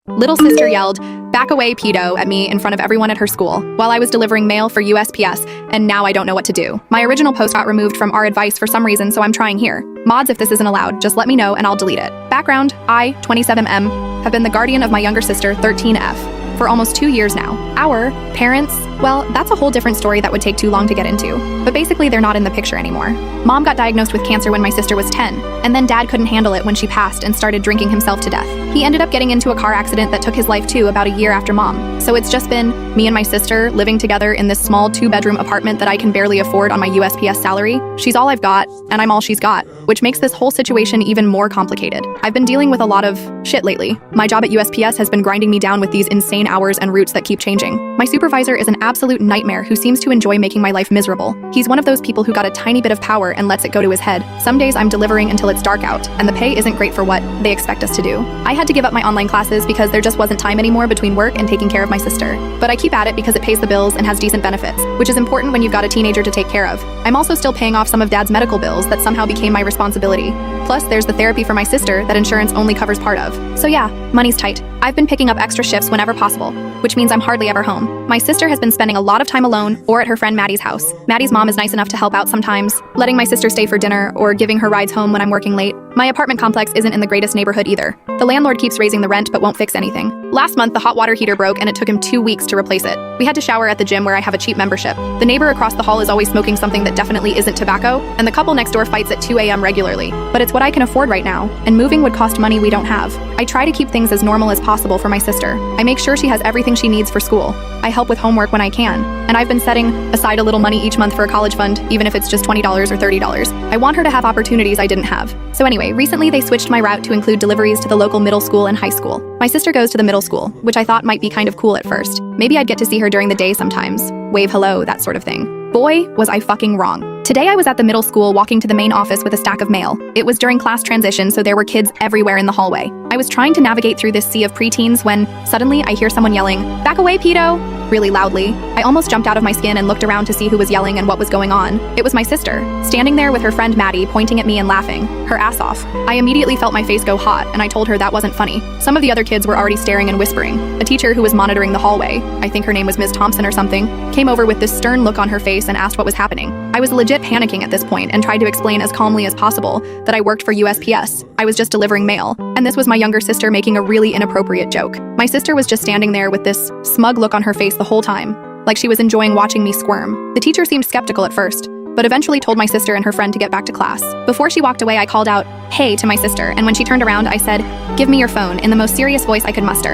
Little sister yelled, "Back away, PDO," at me in front of everyone at her school, while I was delivering mail for USPS, and now I don't know what to do. My original post got removed from our advice for some reason, so I'm trying here. Mods, if this isn't allowed, just let me know and I'll delete it. Background, I, 27M, have been the guardian of my younger sister, 13F, for almost 2 years now. Our parents, well, that's a whole different story that would take too long to get into. But basically, they're not in the picture anymore. Mom got diagnosed with cancer when my sister was 10, and then dad couldn't handle it when she passed and started drinking himself to death. He ended up getting into a car accident that took his life too about a year after mom. So it's just been me and my sister living together in this small 2-bedroom apartment that I can barely afford on my USPS salary. She's all I've got, and I'm all she's got, which makes this whole situation even more complicated. I've been dealing with a lot of shit lately. My job at USPS has been grinding me down with these insane hours and routes that keep changing. My supervisor is an absolute nightmare who seems to enjoy making my life miserable. He's one of those people who got a tiny bit of power and lets it go to his head. Some days I'm delivering until it's dark out, and the pay isn't great for what they expect us to do. I had to give up my online classes because there just wasn't time anymore between work and taking care of my sister. But I keep at it because it pays the bills and has decent benefits, which is important when you've got a teenager to take care of. I'm also still paying off some of dad's medical bills that somehow became my responsibility. Plus, there's the therapy for my sister that insurance only covers part of. So yeah, money's tight. I've been picking up extra shifts whenever possible, which means I'm hardly ever home. My sister has been spending a lot of time alone or at her friend Maddie's house. Maddie's mom is nice enough to help out sometimes, letting my sister stay for dinner or giving her rides home when I'm working late. My apartment complex isn't in the greatest neighborhood either. The landlord keeps raising the rent but won't fix anything. Last month, the hot water heater broke and it took him 2 weeks to replace it. We had to shower at the gym where I have a cheap membership. The neighbor across the hall is always smoking something that definitely isn't tobacco, and the couple next door fights at 2 a.m. regularly. But it's what I can afford right now, and moving would cost money we don't have. I try to keep things as normal as possible for my sister. I make sure she has everything she needs for school. I help with homework when I can, and I've been setting aside a little money each month for a college fund, even if it's just $20 or $30. I want her to have opportunities I didn't have. So anyway, recently they switched my route to include deliveries to the local middle school and high school. My sister goes to the middle school, which I thought might be kind of cool at first. Maybe I'd get to see her during the day sometimes. Wave hello, that sort of thing. Boy, was I fucking wrong. Today I was at the middle school walking to the main office with a stack of mail. It was during class transition, so there were kids everywhere in the hallway. I was trying to navigate through this sea of preteens when suddenly I hear someone yelling, "Back away, pedo!" really loudly. I almost jumped out of my skin and looked around to see who was yelling and what was going on. It was my sister, standing there with her friend Maddie, pointing at me and laughing her ass off. I immediately felt my face go hot, and I told her that wasn't funny. Some of the other kids were already staring and whispering. A teacher who was monitoring the hallway, I think her name was Ms. Thompson or something, came over with this stern look on her face and asked what was happening. I was legit panicking at this point and tried to explain as calmly as possible that I worked for USPS. I was just delivering mail, and this was my younger sister making a really inappropriate joke. My sister was just standing there with this smug look on her face the whole time, like she was enjoying watching me squirm. The teacher seemed skeptical at first, but eventually told my sister and her friend to get back to class. Before she walked away, I called out, "Hey," to my sister, and when she turned around, I said, "Give me your phone," in the most serious voice I could muster.